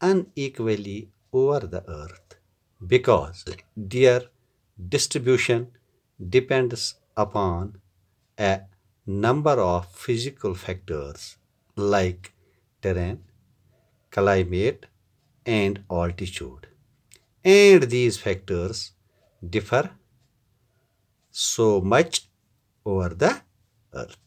unequally over the earth because their distribution depends upon a number of physical factors like terrain, climate, and altitude. And these factors differ so much over the earth.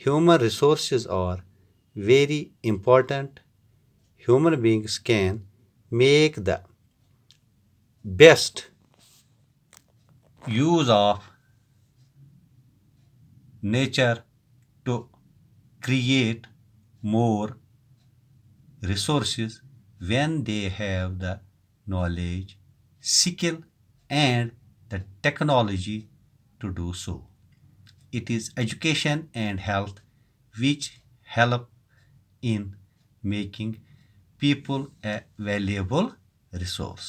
human resources are very important. Human beings can make the best use of nature to create more resources when they have the knowledge, skill, and the technology to do so. It is education and health which help in making people a valuable resource.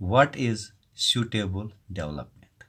what is suitable development.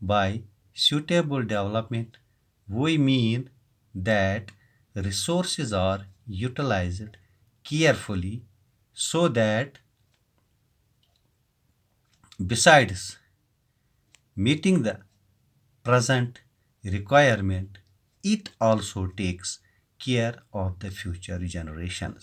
by suitable development we mean that resources are utilized carefully so that besides meeting the present requirement, it also takes care of the future generations.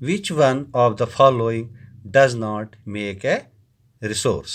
which one of the following does not make a resource.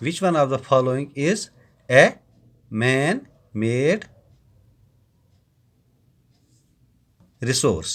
which one of the following is a man made resource.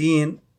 3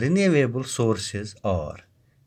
renewable sources are.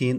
3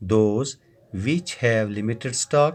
those which have limited stock,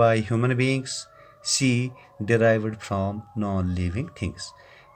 by human beings, C derived from non-living things.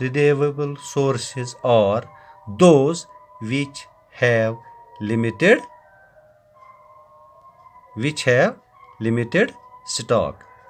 renewable sources are those which have limited stock.